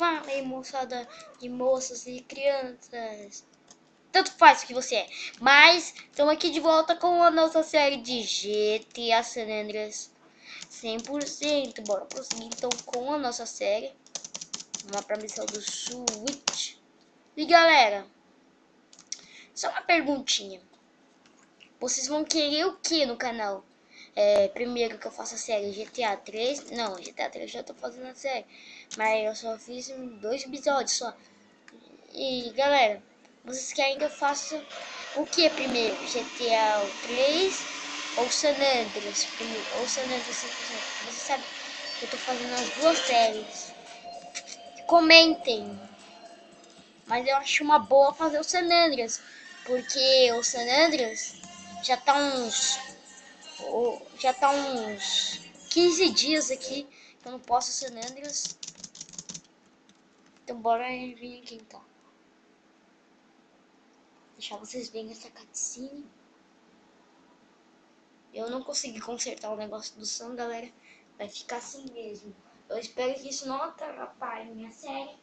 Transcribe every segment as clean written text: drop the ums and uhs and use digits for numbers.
Fala aí, moçada e moças e crianças. Tanto faz o que você é. Mas estamos aqui de volta com a nossa série de GTA San Andreas 100%. Bora prosseguir então com a nossa série. Vamos lá pra missão do Switch. E galera, só uma perguntinha. Vocês vão querer o que no canal? Primeiro que eu faça a série GTA 3. Não, GTA 3 já tô fazendo a série. Mas eu só fiz 2 episódios só. E galera, vocês querem que eu faça o que primeiro? GTA 3 ou San Andreas? Ou San Andreas 100%? Vocês sabem que eu tô fazendo as duas séries. Comentem. Mas eu acho uma boa fazer o San Andreas. Porque o San Andreas já tá uns 15 dias aqui que eu não posso San Andreas. Então bora vir aqui então. Deixar vocês verem essa cutscene. Eu não consegui consertar o negócio do som, galera. Vai ficar assim mesmo. Eu espero que isso não atrapalhe minha série.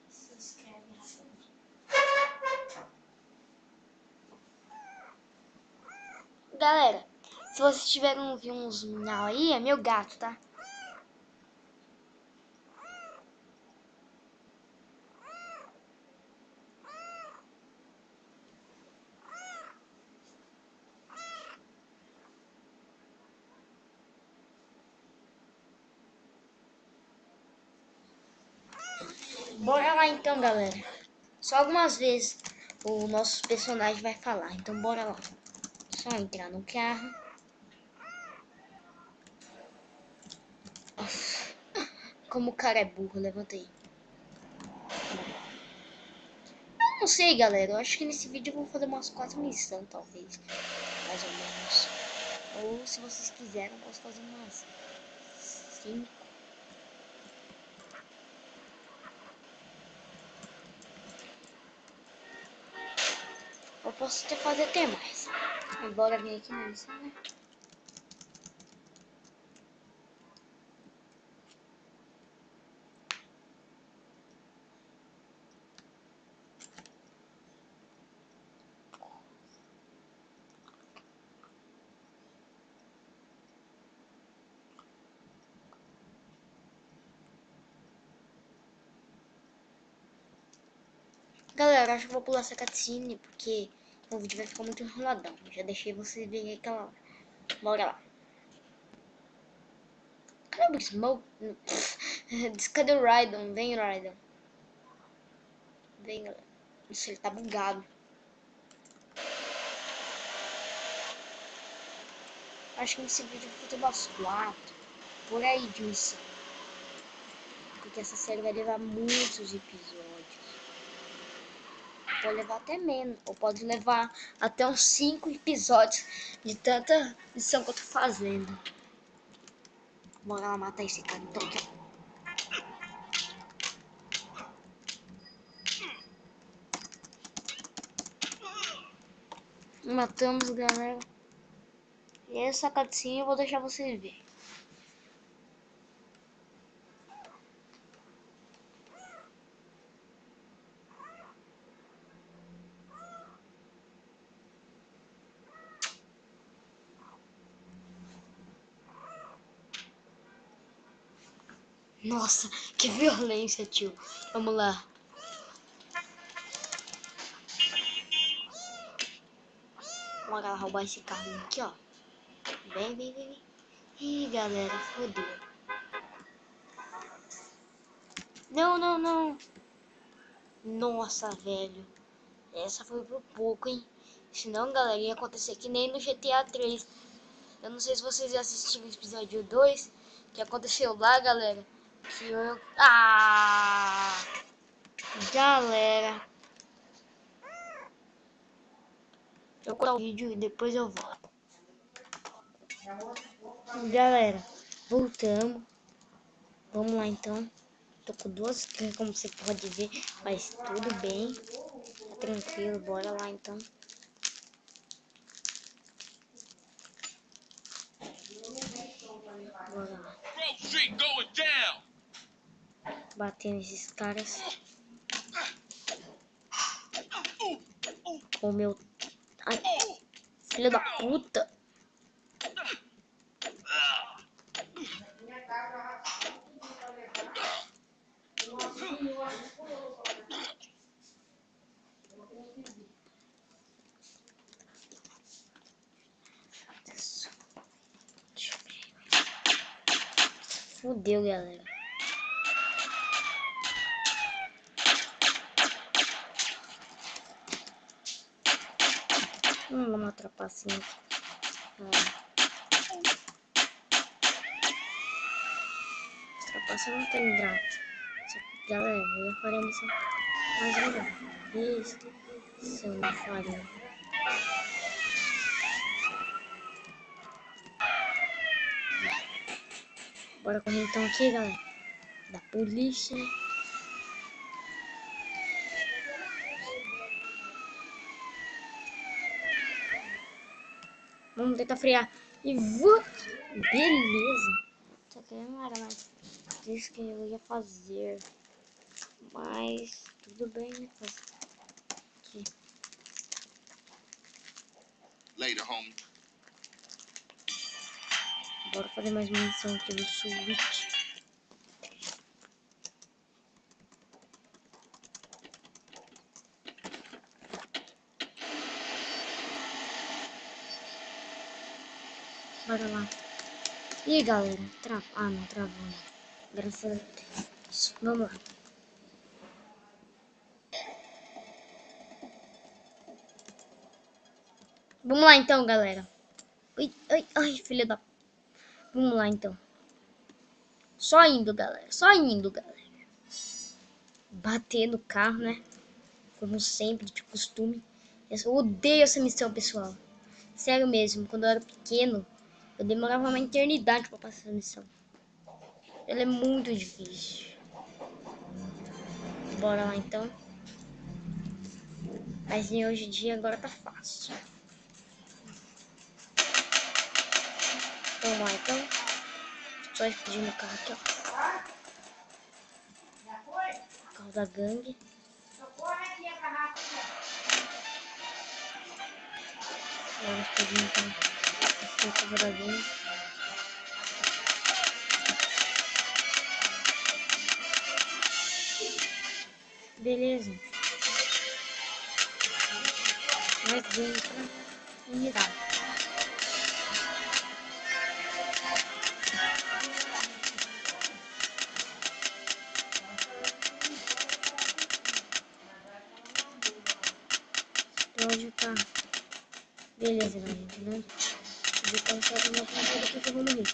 Se inscreve rapidinho. Galera, se vocês tiverem uns miau aí, é meu gato, tá? Bora lá então, galera. Só algumas vezes o nosso personagem vai falar, então bora lá. Só entrar no carro. Nossa, como o cara é burro, levanta aí. Eu não sei, galera. Eu acho que nesse vídeo eu vou fazer umas 4 missões, talvez. Mais ou menos. Ou se vocês quiserem, eu posso fazer umas 5. Eu posso até fazer até mais. Bora vir aqui na missão, né? Galera, acho que vou pular essa cutscene porque o vídeo vai ficar muito enroladão. Já deixei vocês verem aquela hora. Bora lá. Cadê o Smoke? Cadê o Raiden? Vem, Raiden. Vem, galera. Nossa, ele tá bugado. Acho que nesse vídeo eu vou ter umas 4. Por aí de missão. Porque essa série vai levar muitos episódios. Pode levar até menos. Ou pode levar até uns 5 episódios de tanta missão que eu tô fazendo. Bora lá matar esse cara então. Matamos, galera. E essa cutscene eu vou deixar vocês verem. Nossa, que violência, tio. Vamos lá. Vamos lá roubar esse carro aqui, ó. Vem. Ih, galera, fodeu. Não. Nossa, velho. Essa foi por pouco, hein? Senão, galera, ia acontecer que nem no GTA 3. Eu não sei se vocês já assistiram o episódio 2. Que aconteceu lá, galera. Que eu... Galera. Eu vou cortar o vídeo e depois eu volto. Galera, voltamos. Vamos lá então. Tô com 2 skins, como você pode ver, mas tudo bem. Tá tranquilo, bora lá então. Bora lá. Bater nesses caras. O meu... Ai, filho da puta. Fudeu, galera. Vamos dar uma trapacinha aqui. Essa trapaça não tem graça. Galera, eu ia fazer isso mais uma vez. Se eu não faria. Bora correr então aqui, galera. Da polícia. Vamos tentar frear. E vou. Beleza. Só que não era mais isso que eu ia fazer. Mas tudo bem, né? Aqui. Later, home. Bora fazer mais uma missão aqui do Switch. Bora lá. E aí, galera? Ah, não travou, né? Graças a Deus. Vamos lá. Vamos lá então, galera. Ai, ai, ai, filha da... Vamos lá então. Só indo, galera. Só indo, galera. Bater no carro, né? Como sempre, de costume. Eu odeio essa missão, pessoal. Sério mesmo, quando eu era pequeno, eu demorava uma eternidade pra passar essa missão. Ela é muito difícil. Bora lá então. Mas hoje em dia agora tá fácil. Vamos lá então. Só explodir no carro aqui, ó. Carro da gangue. Bora explodir então. Esse é o carro da gangue. Beleza. Mais gangue pra mirar. Onde tá? Beleza, galera, né? Vou colocar uma ponta aqui que eu vou morrer.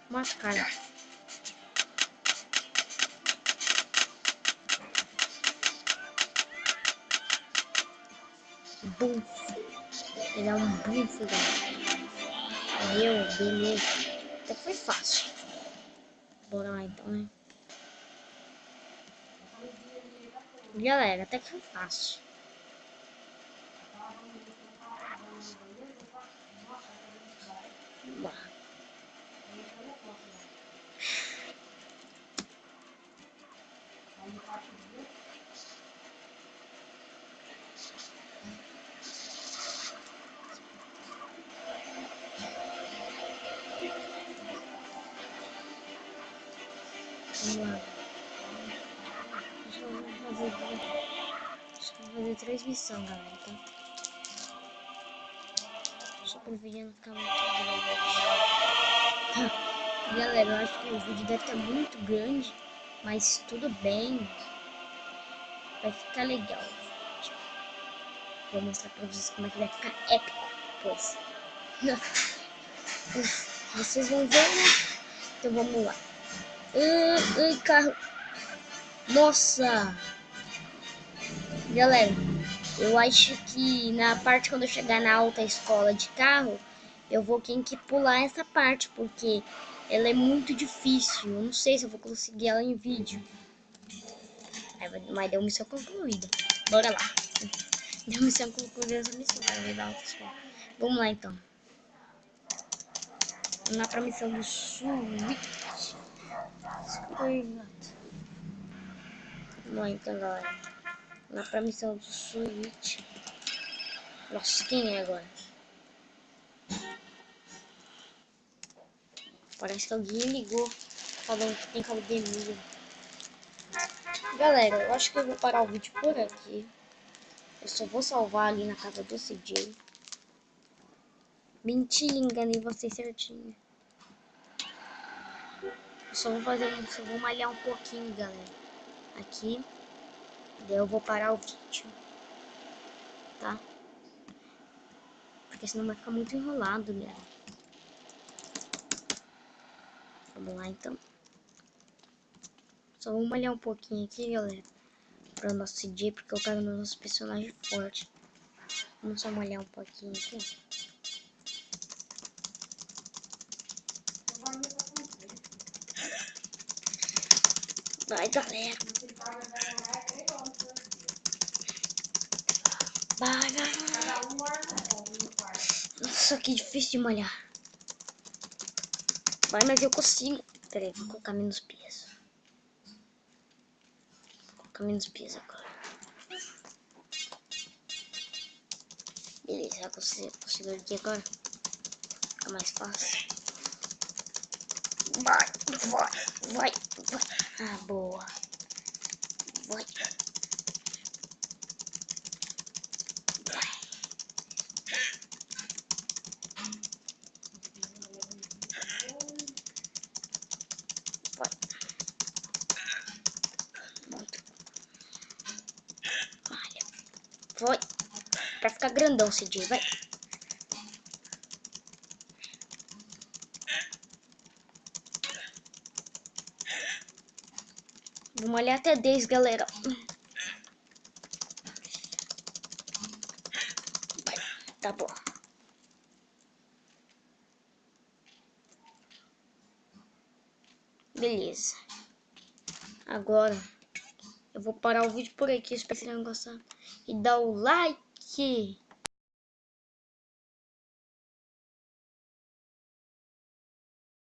Mata, cara. Bufo. Ele é um bufo, galera. Beleza. Até foi fácil. Bora lá então, né? Galera, até que foi fácil. Bora. Vamos lá. Acho que eu vou fazer 3 missões, galera, tá? Só pro vídeo não ficar muito grande. Galera, eu acho que o vídeo deve estar muito grande, mas tudo bem. Vai ficar legal. Vou mostrar pra vocês como é que vai ficar épico depois. Vocês vão ver, né? Então vamos lá. Ai, carro. Nossa! Galera, eu acho que na parte quando eu chegar na alta escola de carro, eu vou ter que pular essa parte, porque ela é muito difícil. Eu não sei se eu vou conseguir ela em vídeo. Mas deu missão concluída. Bora lá. Deu missão concluída essa missão. Vai dar outra. Vamos lá então. Vamos lá pra missão do Switch. Vamos lá então, galera. Vamos lá pra missão do Switch. Nossa, quem é agora? Parece que alguém ligou falando que tem academia. Galera, eu acho que eu vou parar o vídeo por aqui. Eu só vou salvar ali na casa do CJ. Mentira, enganei vocês certinho. Eu só vou malhar um pouquinho, galera. Aqui. Daí eu vou parar o vídeo. Tá? Porque senão vai ficar muito enrolado, galera. Vamos lá, então. Só vou malhar um pouquinho aqui, galera. Pra nosso CJ, porque eu quero nos nossos personagens fortes. Vamos só malhar um pouquinho aqui. Vai, galera. Vai, galera. Nossa, que difícil de malhar. Vai, mas eu consigo. Pera aí, vou colocar menos peso. Vou colocar menos peso agora. Beleza, consigo aqui agora. Fica mais fácil. Vai. Ah, boa. Vai. Vai. Pra ficar grandão, CJ, vai. Vamos olhar até 10, galera. Vai. Tá bom. Beleza. Agora eu vou parar o vídeo por aqui. Espero que vocês tenham gostado. E dá o like.